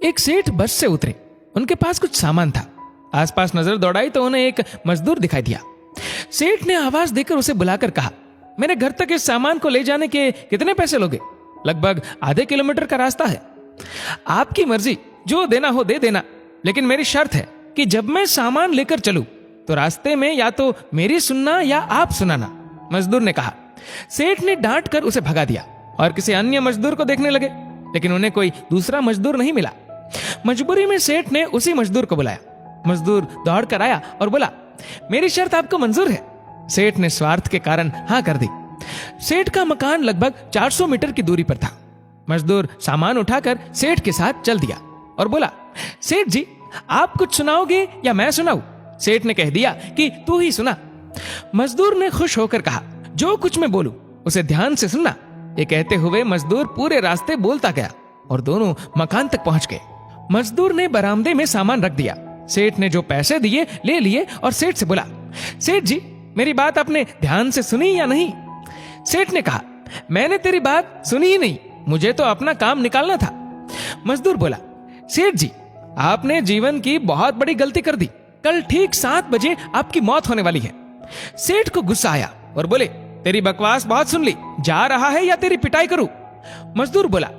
एक सेठ बस से उतरे। उनके पास कुछ सामान था। आसपास नजर दौड़ाई तो उन्हें एक मजदूर दिखाई दिया। सेठ ने आवाज देकर उसे बुलाकर कहा, मेरे घर तक इस सामान को ले जाने के कितने पैसे लोगे? लगभग आधे किलोमीटर का रास्ता है। आपकी मर्जी, जो देना हो दे देना, लेकिन मेरी शर्त है कि जब मैं सामान लेकर चलूं तो रास्ते में या तो मेरी सुनना या आप सुनाना। मजदूर ने कहा। सेठ ने डांट कर उसे भगा दिया और किसी अन्य मजदूर को देखने लगे, लेकिन उन्हें कोई दूसरा मजदूर नहीं मिला। मजबूरी में सेठ ने उसी मजदूर को बुलाया। मजदूर दौड़ कर आया और बोला, मेरी शर्त आपको मंजूर है? सेठ ने स्वार्थ के कारण हाँ कर दी। सेठ का मकान लगभग 400 मीटर की दूरी पर था। मजदूर सामान उठाकर सेठ के साथ चल दिया और बोला, सेठ जी आप कुछ सुनाओगे या मैं सुनाऊं? सेठ ने कह दिया कि तू ही सुना। मजदूर ने खुश होकर कहा, जो कुछ मैं बोलूं उसे ध्यान से सुनना। ये कहते हुए मजदूर पूरे रास्ते बोलता गया और दोनों मकान तक पहुंच गए। मजदूर ने बरामदे में सामान रख दिया। सेठ ने जो पैसे दिए ले लिए और सेठ से बोला, सेठ जी मेरी बात आपने ध्यान से सुनी या नहीं? सेठ ने कहा, मैंने तेरी बात सुनी ही नहीं, मुझे तो अपना काम निकालना था। मजदूर बोला, सेठ जी आपने जीवन की बहुत बड़ी गलती कर दी। कल ठीक 7 बजे आपकी मौत होने वाली है। सेठ को गुस्सा आया और बोले, तेरी बकवास बहुत सुन ली, जा रहा है या तेरी पिटाई करूं? मजदूर बोला,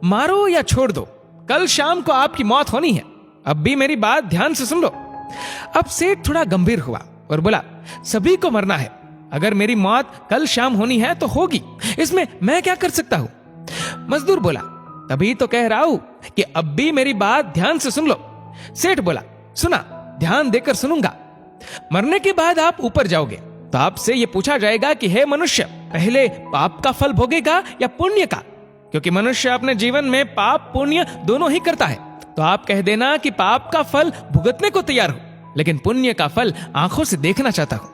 मारो या छोड़ दो, कल शाम को आपकी मौत होनी है। अब भी मेरी बात ध्यान से सुन लो। अब सेठ थोड़ा गंभीर हुआ और बोला, सभी को मरना है। अगर मेरी मौत कल शाम होनी है तो होगी, इसमें मैं क्या कर सकता हूं? मजदूर बोला, तभी तो कह रहा हूं कि अब भी मेरी बात ध्यान से सुन लो। सेठ बोला, सुना, ध्यान देकर सुनूंगा। मरने के बाद आप ऊपर जाओगे तो आपसे यह पूछा जाएगा कि हे मनुष्य, पहले पाप का फल भोगेगा या पुण्य का? क्योंकि मनुष्य अपने जीवन में पाप पुण्य दोनों ही करता है। तो आप कह देना कि पाप का फल भुगतने को तैयार हो, लेकिन पुण्य का फल आंखों से देखना चाहता हूं।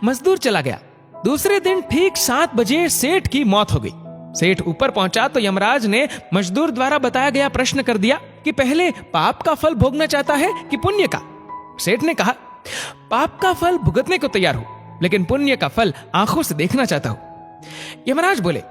मजदूर चला गया। दूसरे दिन ठीक 7 बजे सेठ की मौत हो गई। सेठ ऊपर पहुंचा तो यमराज ने मजदूर द्वारा बताया गया प्रश्न कर दिया कि पहले पाप का फल भोगना चाहता है कि पुण्य का? सेठ ने कहा, पाप का फल भुगतने को तैयार हो, लेकिन पुण्य का फल आंखों से देखना चाहता हूं। यमराज बोले,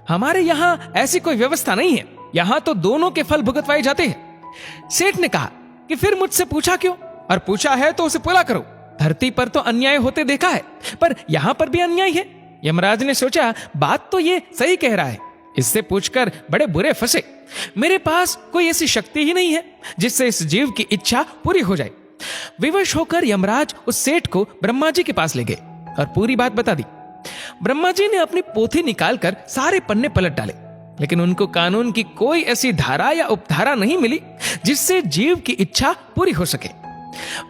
हमारे यहां ऐसी कोई व्यवस्था नहीं है, यहां तो दोनों के फल भुगतवाए जाते हैं। सेठ ने कहा कि फिर मुझसे पूछा क्यों? और पूछा है तो उसे पूरा करो। धरती पर तो अन्याय होते देखा है, पर यहां पर भी अन्याय है। यमराज ने सोचा, बात तो ये सही कह रहा है, इससे पूछकर बड़े बुरे फंसे। मेरे पास कोई ऐसी शक्ति ही नहीं है जिससे इस जीव की इच्छा पूरी हो जाए। विवश होकर यमराज उस सेठ को ब्रह्मा जी के पास ले गए और पूरी बात बता दी। ब्रह्मा जी ने अपनी पोथी निकालकर सारे पन्ने पलट डाले, लेकिन उनको कानून की कोई ऐसी धारा या उपधारा नहीं मिली जिससे जीव की इच्छा पूरी हो सके।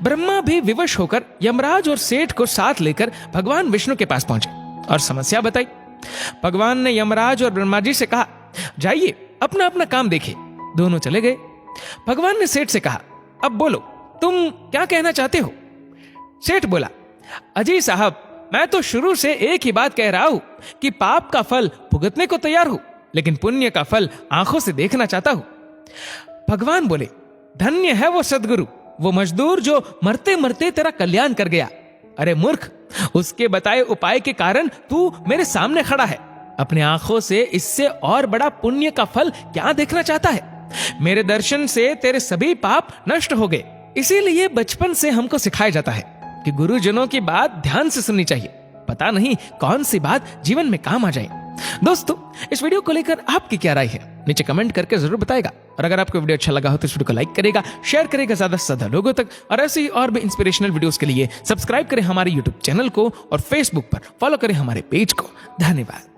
ब्रह्मा भी विवश होकर यमराज और सेठ को साथ लेकर भगवान विष्णु के पास पहुंचे और समस्या बताई। भगवान ने यमराज और ब्रह्मा जी से कहा, जाइए अपना अपना काम देखिए। दोनों चले गए। भगवान ने सेठ से कहा, अब बोलो, तुम क्या कहना चाहते हो? सेठ बोला, अजी साहब, मैं तो शुरू से एक ही बात कह रहा हूं कि पाप का फल भुगतने को तैयार हूं, लेकिन पुण्य का फल आंखों से देखना चाहता हूं। भगवान बोले, धन्य है वो सदगुरु, वो मजदूर जो मरते मरते तेरा कल्याण कर गया। अरे मूर्ख, उसके बताए उपाय के कारण तू मेरे सामने खड़ा है। अपने आंखों से इससे और बड़ा पुण्य का फल क्या देखना चाहता है? मेरे दर्शन से तेरे सभी पाप नष्ट हो गए। इसीलिए बचपन से हमको सिखाया जाता है कि गुरुजनों की बात ध्यान से सुननी चाहिए। पता नहीं कौन सी बात जीवन में काम आ जाए। दोस्तों, इस वीडियो को लेकर आपकी क्या राय है? नीचे कमेंट करके जरूर बताएगा। और अगर आपको वीडियो अच्छा लगा हो तो इस वीडियो को लाइक करेगा, शेयर करेगा ज्यादा से ज्यादा लोगों तक। और ऐसे ही और भी इंस्पिरेशनल वीडियोस के लिए सब्सक्राइब करें हमारे यूट्यूब चैनल को और फेसबुक पर फॉलो करें हमारे पेज को। धन्यवाद।